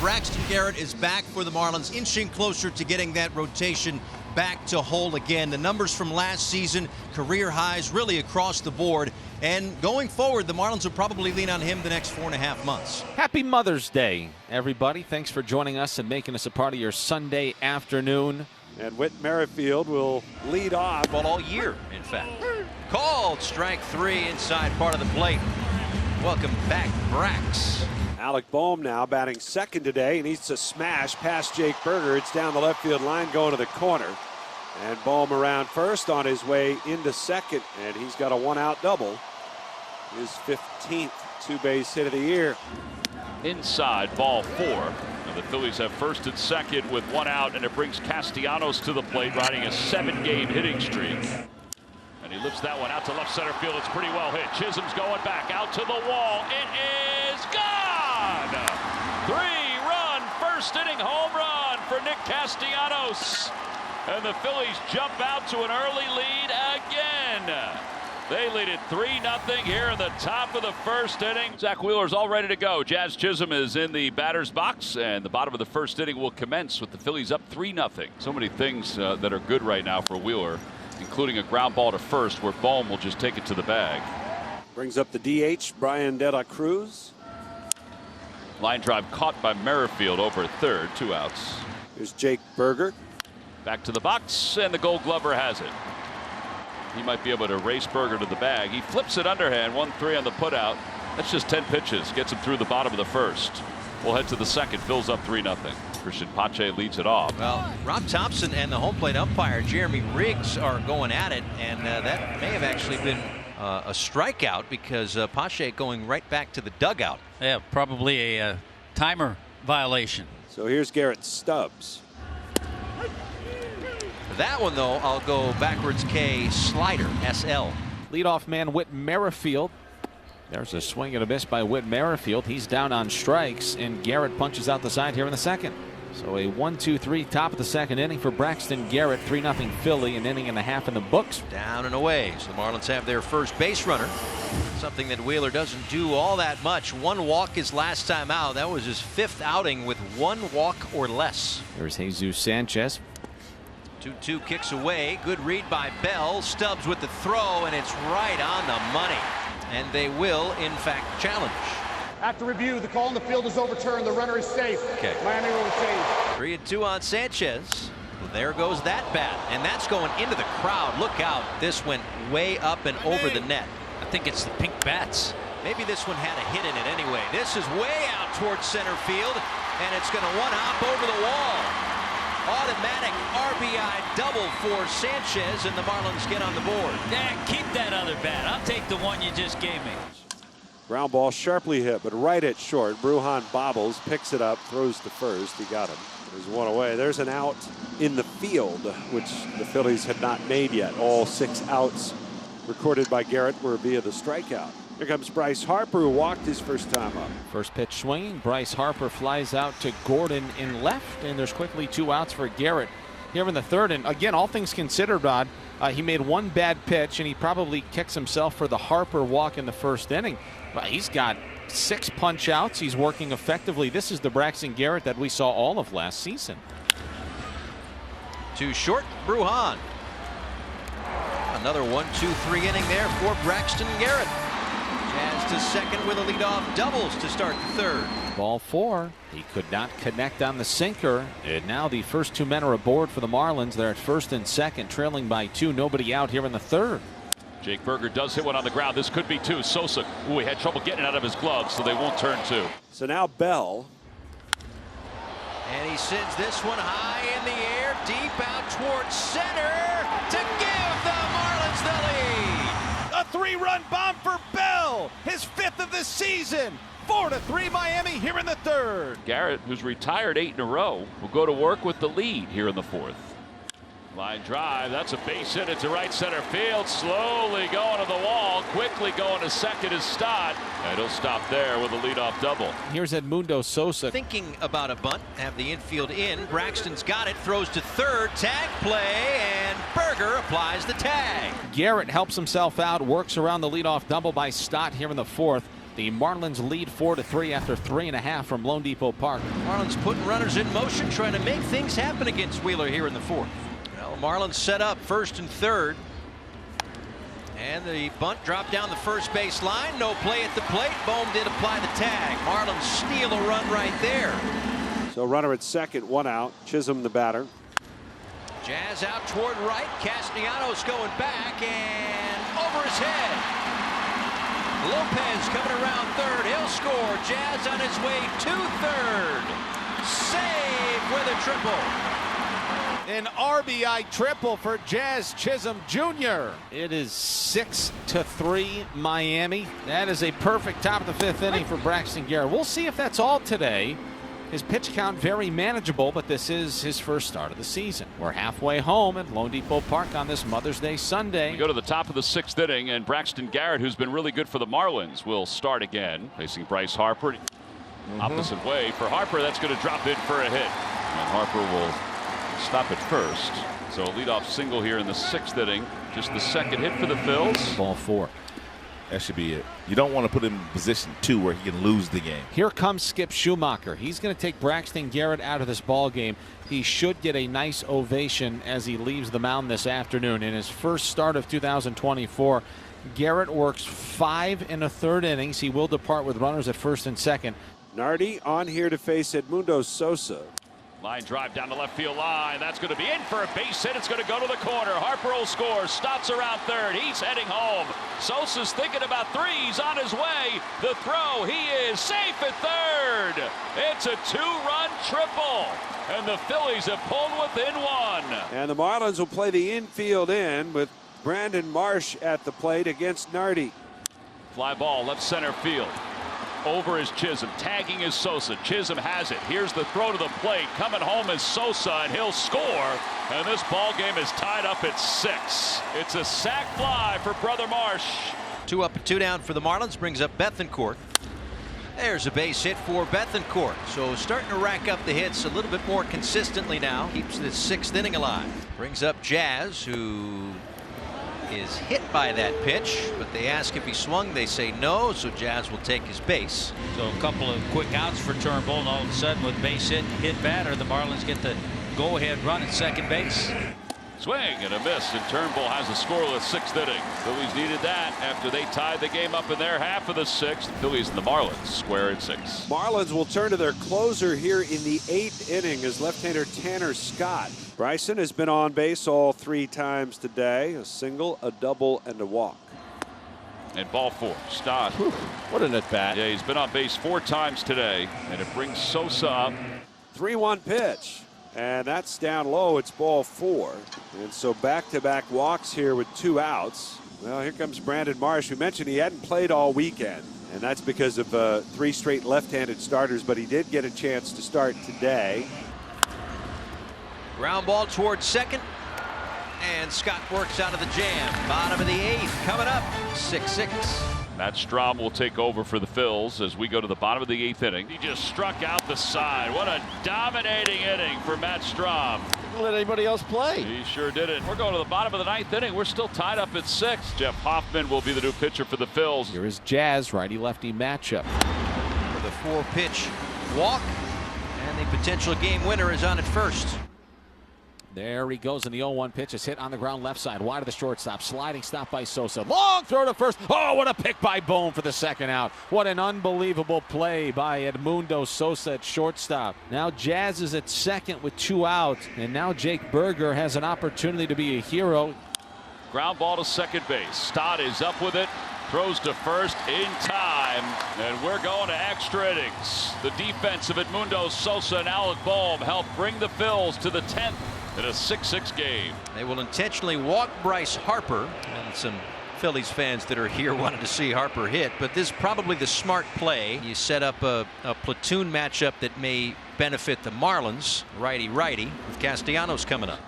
Braxton Garrett is back for the Marlins, inching closer to getting that rotation back to whole again. The numbers from last season, career highs really across the board. And going forward, the Marlins will probably lean on him the next 4.5 months. Happy Mother's Day, everybody. Thanks for joining us and making us a part of your Sunday afternoon. And Whit Merrifield will lead off. Well, all year, in fact. Called strike 3 inside part of the plate. Welcome back, Brax. Alec Bohm now batting second today. He needs to smash past Jake Berger. It's down the left field line going to the corner. And Bohm around first on his way into second. And he's got a one-out double. His 15th two-base hit of the year. Inside, ball 4. And the Phillies have first and second with one out, and it brings Castellanos to the plate, riding a 7-game hitting streak. And he lifts that one out to left center field. It's pretty well hit. Chisholm's going back out to the wall. It is gone! 3-run first inning home run for Nick Castellanos. And the Phillies jump out to an early lead again. They lead it 3-0 here in the top of the first inning. Zach Wheeler's all ready to go. Jazz Chisholm is in the batter's box, and the bottom of the first inning will commence with the Phillies up 3-0. So many things that are good right now for Wheeler, including a ground ball to first where Bohm will just take it to the bag. Brings up the DH, Brian De La Cruz. Line drive caught by Merrifield over third, 2 outs. Here's Jake Berger. Back to the box, and the Gold Glover has it. He might be able to race Berger to the bag. He flips it underhand, 1-3 on the putout. That's just 10 pitches, gets him through the bottom of the first. We'll head to the second, Phil's up 3-0. Christian Pache leads it off. Well, Rob Thompson and the home plate umpire Jeremy Riggs are going at it, and that may have actually been a strikeout because Pache going right back to the dugout. Yeah, probably a timer violation. So here's Garrett Stubbs. That one, though, I'll go backwards K slider, SL. Leadoff man Whit Merrifield. There's a swing and a miss by Whit Merrifield. He's down on strikes, and Garrett punches out the side here in the second. So a 1-2-3 top of the second inning for Braxton Garrett. 3-0 Philly, an inning and a half in the books. Down and away. So the Marlins have their first base runner. Something that Wheeler doesn't do all that much. 1 walk his last time out. That was his 5th outing with 1 walk or less. There's Jesus Sanchez. 2-2 kicks away. Good read by Bell. Stubbs with the throw, and it's right on the money. And they will, in fact, challenge. After review, the call in the field is overturned. The runner is safe. Okay. Miami will save. 3-2 on Sanchez. Well, there goes that bat, and that's going into the crowd. Look out. This went way up and over the net. I think it's the pink bats. Maybe this one had a hit in it anyway. This is way out towards center field, and it's going to one-hop over the wall. Automatic RBI double for Sanchez, and the Marlins get on the board. Yeah, keep that other bat. I'll take the one you just gave me. Ground ball sharply hit, but right at short. Brujan bobbles, picks it up, throws to first. He got him. There's one away. There's an out in the field, which the Phillies had not made yet. All 6 outs recorded by Garrett were via the strikeout. Here comes Bryce Harper, who walked his first time up. First pitch swinging. Bryce Harper flies out to Gordon in left, and there's quickly 2 outs for Garrett here in the third. And again, all things considered, Rod, he made 1 bad pitch, and he probably kicks himself for the Harper walk in the first inning. But he's got 6 punch outs. He's working effectively. This is the Braxton Garrett that we saw all of last season. Too short, Brujan. Another 1-2-3 inning there for Braxton Garrett. Jazz to second with a leadoff doubles to start the third. Ball 4. He could not connect on the sinker. And now the first 2 men are aboard for the Marlins. They're at first and second, trailing by 2. Nobody out here in the third. Jake Berger does hit one on the ground. This could be 2. Sosa, he had trouble getting it out of his glove, so they won't turn 2. So now Bell. And he sends this one high in the air, deep out towards center to give the Marlins the lead. A 3-run bomb for Bell, his 5th of the season. 4-3 Miami here in the third. Garrett, who's retired 8 in a row, will go to work with the lead here in the 4th. Line drive, that's a base hit into right center field. Slowly going to the wall, quickly going to second is Stott. And he'll stop there with a leadoff double. Here's Edmundo Sosa. Thinking about a bunt, have the infield in. Braxton's got it, throws to third, tag play, and Berger applies the tag. Garrett helps himself out, works around the leadoff double by Stott here in the 4th. The Marlins lead 4-3 after 3.5 from Lone Depot Park. Marlins putting runners in motion, trying to make things happen against Wheeler here in the fourth. Well, Marlins set up first and third. And the bunt dropped down the first base line. No play at the plate. Bohm did apply the tag. Marlins steal a run right there. So runner at second, 1 out. Chisholm the batter. Jazz out toward right. Castellanos going back and over his head. Lopez coming around third. He'll score. Jazz on his way to third. Save with a triple. An RBI triple for Jazz Chisholm Jr. It is 6-3 Miami. That is a perfect top of the fifth inning for Braxton Garrett. We'll see if that's all today. His pitch count very manageable, but this is his first start of the season. We're halfway home at Lone Depot Park on this Mother's Day Sunday. We go to the top of the 6th inning, and Braxton Garrett, who's been really good for the Marlins, will start again, facing Bryce Harper. Opposite way for Harper. That's going to drop in for a hit. And Harper will stop at first. So a leadoff single here in the 6th inning. Just the second hit for the Phils. Ball 4. That should be it. You don't want to put him in position 2 where he can lose the game. Here comes Skip Schumacher. He's going to take Braxton Garrett out of this ball game. He should get a nice ovation as he leaves the mound this afternoon. In his first start of 2024, Garrett works 5 1/3 innings. He will depart with runners at first and second. Nardi on here to face Edmundo Sosa. Line drive down the left field line. That's going to be in for a base hit. It's going to go to the corner. Harper will score. Stotts around third. He's heading home. Sosa's thinking about 3. He's on his way. The throw. He is safe at third. It's a 2-run triple. And the Phillies have pulled within 1. And the Marlins will play the infield in with Brandon Marsh at the plate against Nardi. Fly ball left center field. Over is Chisholm, tagging is Sosa. Chisholm has it. Here's the throw to the plate. Coming home is Sosa, and he'll score. And this ball game is tied up at 6. It's a sac fly for Brother Marsh. 2 up and 2 down for the Marlins. Brings up Bethancourt. There's a base hit for Bethancourt. So starting to rack up the hits a little bit more consistently now. Keeps the 6th inning alive. Brings up Jazz, who is hit by that pitch, but they ask if he swung. They say no, so Jazz will take his base. So a couple of quick outs for Turnbull, and all of a sudden with base hit batter, the Marlins get the go-ahead run at second base. Swing and a miss, and Turnbull has a scoreless 6th inning. Phillies needed that after they tied the game up in their half of the 6th. Phillies and the Marlins square at 6. Marlins will turn to their closer here in the 8th inning as left-hander Tanner Scott. Bryson has been on base all 3 times today. A single, a double, and a walk. And ball 4. Stott. What an at-bat. Yeah, he's been on base 4 times today, and it brings Sosa up. 3-1 pitch. And that's down low. It's ball 4. And so back-to-back walks here with 2 outs. Well, here comes Brandon Marsh. We mentioned he hadn't played all weekend. And that's because of 3 straight left-handed starters. But he did get a chance to start today. Ground ball towards second. And Scott works out of the jam. Bottom of the 8th coming up. 6-6. Matt Strahm will take over for the Phils as we go to the bottom of the 8th inning. He just struck out the side. What a dominating inning for Matt Strahm. Didn't let anybody else play. He sure didn't. We're going to the bottom of the 9th inning. We're still tied up at 6. Jeff Hoffman will be the new pitcher for the Phils. Here is Jazz, righty-lefty matchup. For the 4-pitch walk. And the potential game winner is on at first. There he goes, and the 0-1 pitch is hit on the ground left side, wide of the shortstop. Sliding stop by Sosa. Long throw to first. Oh, what a pick by Bohm for the second out. What an unbelievable play by Edmundo Sosa at shortstop. Now Jazz is at second with 2 outs, and now Jake Berger has an opportunity to be a hero. Ground ball to second base. Stott is up with it. Throws to first in time, and we're going to extra innings. The defense of Edmundo Sosa and Alec Bohm helped bring the Phils to the 10th in a 6-6 game. They will intentionally walk Bryce Harper, and some Phillies fans that are here wanted to see Harper hit, but this is probably the smart play. You set up a platoon matchup that may benefit the Marlins, righty-righty, with Castellanos coming up.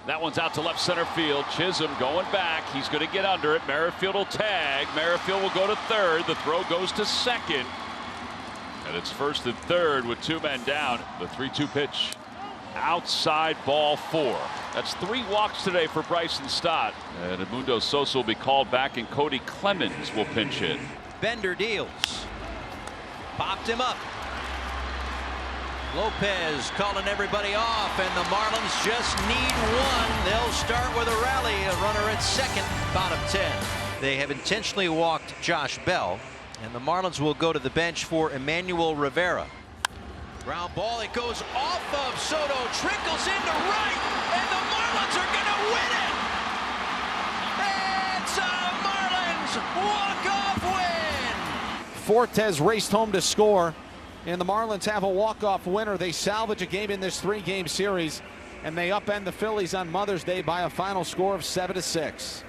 That one's out to left center field. Chisholm going back. He's going to get under it. Merrifield will tag. Merrifield will go to third. The throw goes to second. And it's first and third with 2 men down. The 3-2 pitch. Outside ball 4. That's 3 walks today for Bryson Stott. And Edmundo Sosa will be called back, and Cody Clemens will pinch hit. Bender deals. Popped him up. Lopez calling everybody off, and the Marlins just need one. They'll start with a rally. A runner at second, bottom 10. They have intentionally walked Josh Bell, and the Marlins will go to the bench for Emmanuel Rivera. Ground ball, it goes off of Soto, trickles into right, and the Marlins are going to win it! It's a Marlins walk-off win! Fortes raced home to score, and the Marlins have a walk-off winner. They salvage a game in this 3-game series, and they upend the Phillies on Mother's Day by a final score of 7-6.